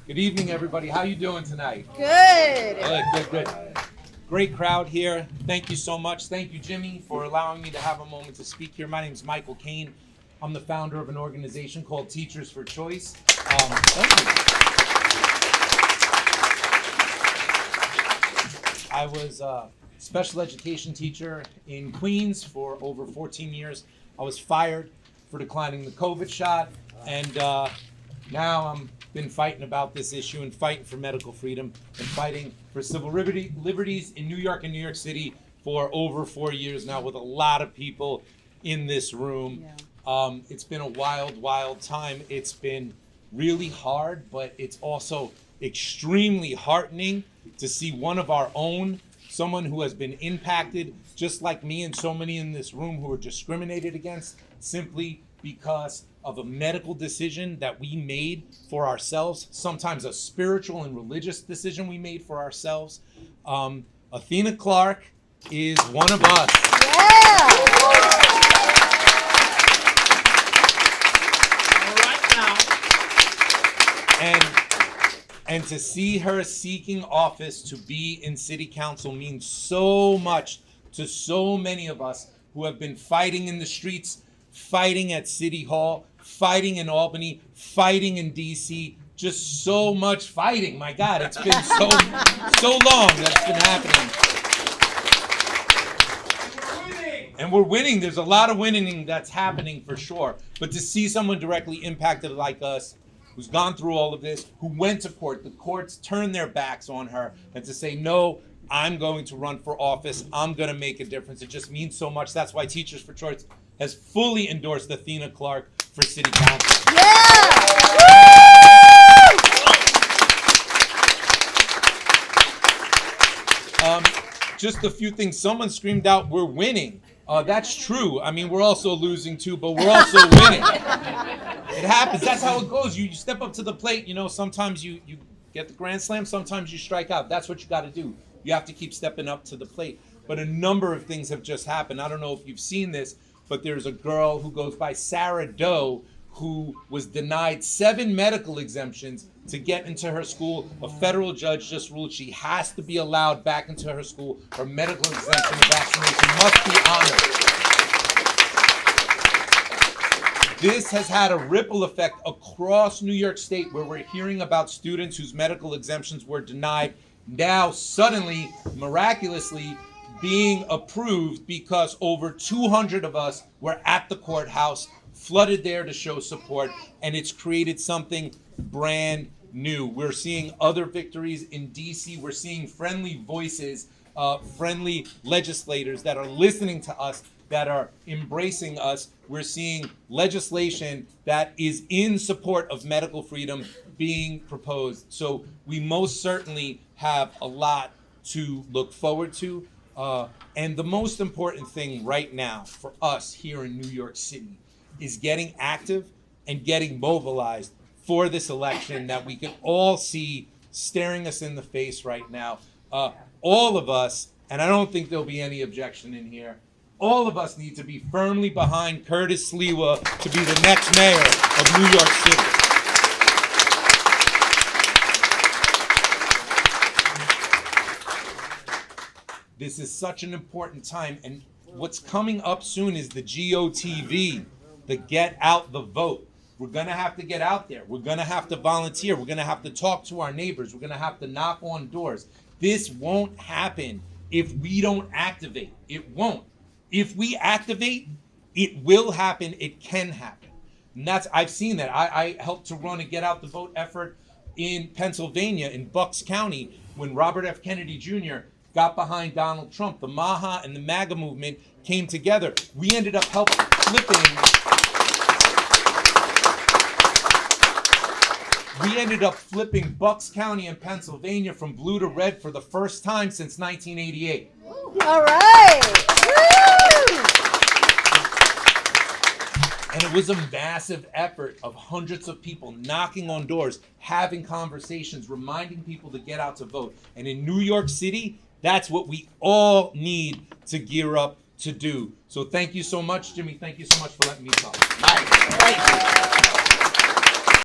Good evening, everybody. How you doing tonight? Good. Good. Great crowd here. Thank you so much. Thank you, Jimmy, for allowing me to have a moment to speak here. My name is Michael Kane. I'm the founder of an organization called Teachers for Choice. Thank you. I was a special education teacher in Queens for over 14 years. I was fired for declining the COVID shot, and now I'm been fighting about this issue and fighting for medical freedom and fighting for civil liberties in New York and New York City for over 4 years now with a lot of people in this room. Yeah. It's been a wild time. It's been really hard, but it's also extremely heartening to see one of our own, someone who has been impacted just like me and so many in this room who are discriminated against simply because of a medical decision that we made for ourselves, sometimes a spiritual and religious decision we made for ourselves. Athena Clarke is one of us. Yeah! And to see her seeking office to be in city council means so much to so many of us who have been fighting in the streets, fighting at City Hall, fighting in Albany, fighting in DC, just so much fighting. My God, it's been so long that's been happening. And we're winning. There's a lot of winning that's happening for sure. But to see someone directly impacted like us, who's gone through all of this, who went to court, the courts turned their backs on her, and to say, no, I'm going to run for office, I'm going to make a difference. It just means so much. That's why Teachers for Choice has fully endorsed Athena Clarke for city council. Yeah! Just a few things. Someone screamed out, we're winning. That's true. I mean, we're also losing too, but we're also winning. It happens. That's how it goes. You step up to the plate. You know, sometimes you get the grand slam. Sometimes you strike out. That's what you got to do. You have to keep stepping up to the plate. But a number of things have just happened. I don't know if you've seen this, but there's a girl who goes by Sarah Doe who was denied 7 medical exemptions to get into her school. A federal judge just ruled she has to be allowed back into her school. Her medical exemption and vaccination must be honored. This has had a ripple effect across New York State where we're hearing about students whose medical exemptions were denied now suddenly, miraculously, being approved because over 200 of us were at the courthouse, flooded there to show support, and it's created something brand new. We're seeing other victories in DC. We're seeing friendly voices, friendly legislators that are listening to us, that are embracing us. We're seeing legislation that is in support of medical freedom being proposed. So we most certainly have a lot to look forward to. And the most important thing right now for us here in New York City is getting active and getting mobilized for this election that we can all see staring us in the face right now. All of us, and I don't think there'll be any objection in here, all of us need to be firmly behind Curtis Sliwa to be the next mayor of New York City. This is such an important time, and what's coming up soon is the GOTV, the Get Out the Vote. We're gonna have to get out there. We're gonna have to volunteer. We're gonna have to talk to our neighbors. We're gonna have to knock on doors. This won't happen if we don't activate. It won't. If we activate, it will happen. It can happen. And I've seen that. I helped to run a Get Out the Vote effort in Pennsylvania, in Bucks County, when Robert F. Kennedy Jr. got behind Donald Trump. The MAHA and the MAGA movement came together. We ended up flipping Bucks County in Pennsylvania from blue to red for the first time since 1988. All right. Woo! And it was a massive effort of hundreds of people knocking on doors, having conversations, reminding people to get out to vote. And in New York City, that's what we all need to gear up to do. So thank you so much, Jimmy. Thank you so much for letting me talk. Thank you.